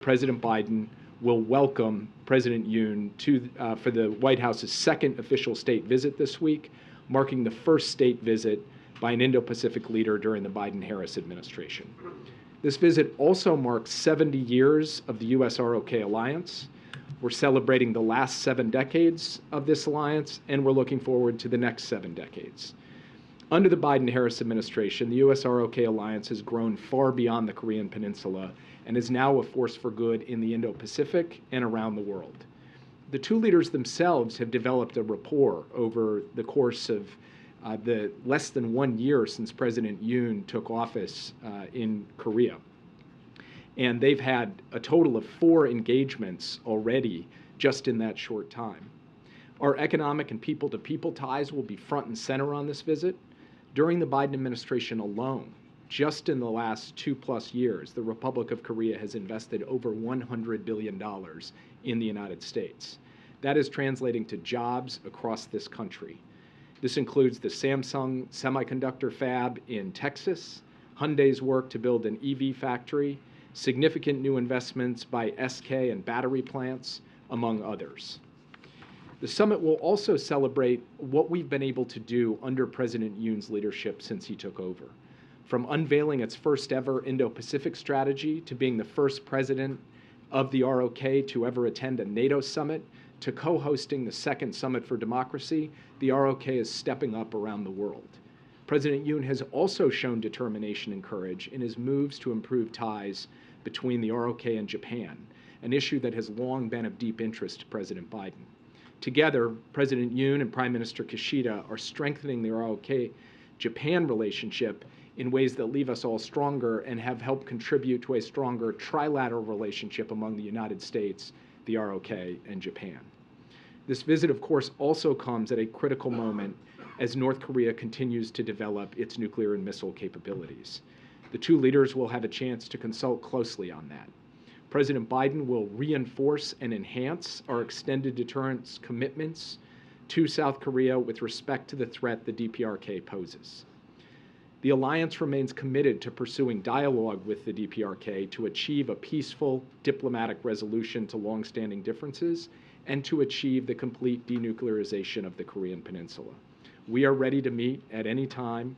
President Biden will welcome President Yoon for the White House's second official state visit this week, marking the first state visit by an Indo-Pacific leader during the Biden-Harris administration. This visit also marks 70 years of the U.S.-ROK alliance. We're celebrating the last 7 decades of this alliance, and we're looking forward to the next 7 decades. Under the Biden-Harris administration, the U.S.-ROK alliance has grown far beyond the Korean Peninsula and is now a force for good in the Indo-Pacific and around the world. The two leaders themselves have developed a rapport over the course of the less than 1 year since President Yoon took office in Korea. And they've had a total of 4 engagements already just in that short time. Our economic and people-to-people ties will be front and center on this visit. During the Biden administration alone, just in the last 2+ years, the Republic of Korea has invested over $100 billion in the United States. That is translating to jobs across this country. This includes the Samsung semiconductor fab in Texas, Hyundai's work to build an EV factory, significant new investments by SK and battery plants, among others. The summit will also celebrate what we've been able to do under President Yoon's leadership since he took over. From unveiling its first ever Indo-Pacific strategy to being the first president of the ROK to ever attend a NATO summit, to co-hosting the second Summit for Democracy, the ROK is stepping up around the world. President Yoon has also shown determination and courage in his moves to improve ties between the ROK and Japan, an issue that has long been of deep interest to President Biden. Together, President Yoon and Prime Minister Kishida are strengthening the ROK-Japan relationship in ways that leave us all stronger and have helped contribute to a stronger trilateral relationship among the United States, the ROK, and Japan. This visit, of course, also comes at a critical moment as North Korea continues to develop its nuclear and missile capabilities. The two leaders will have a chance to consult closely on that. President Biden will reinforce and enhance our extended deterrence commitments to South Korea with respect to the threat the DPRK poses. The alliance remains committed to pursuing dialogue with the DPRK to achieve a peaceful diplomatic resolution to longstanding differences and to achieve the complete denuclearization of the Korean Peninsula. We are ready to meet at any time,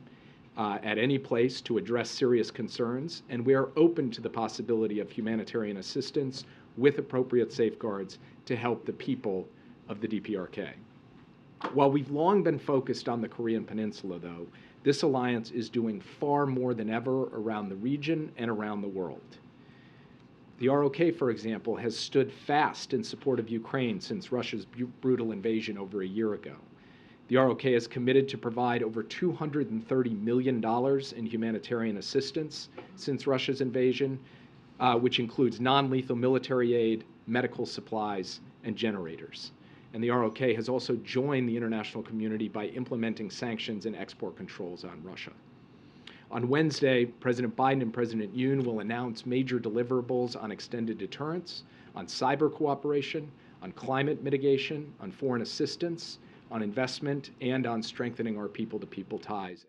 at any place to address serious concerns, and we are open to the possibility of humanitarian assistance with appropriate safeguards to help the people of the DPRK. While we've long been focused on the Korean Peninsula, though, this alliance is doing far more than ever around the region and around the world. The ROK, for example, has stood fast in support of Ukraine since Russia's brutal invasion over a year ago. The ROK is committed to provide over $230 million in humanitarian assistance since Russia's invasion, which includes non-lethal military aid, medical supplies, and generators. And the ROK has also joined the international community by implementing sanctions and export controls on Russia. On Wednesday, President Biden and President Yoon will announce major deliverables on extended deterrence, on cyber cooperation, on climate mitigation, on foreign assistance, on investment, and on strengthening our people-to-people ties.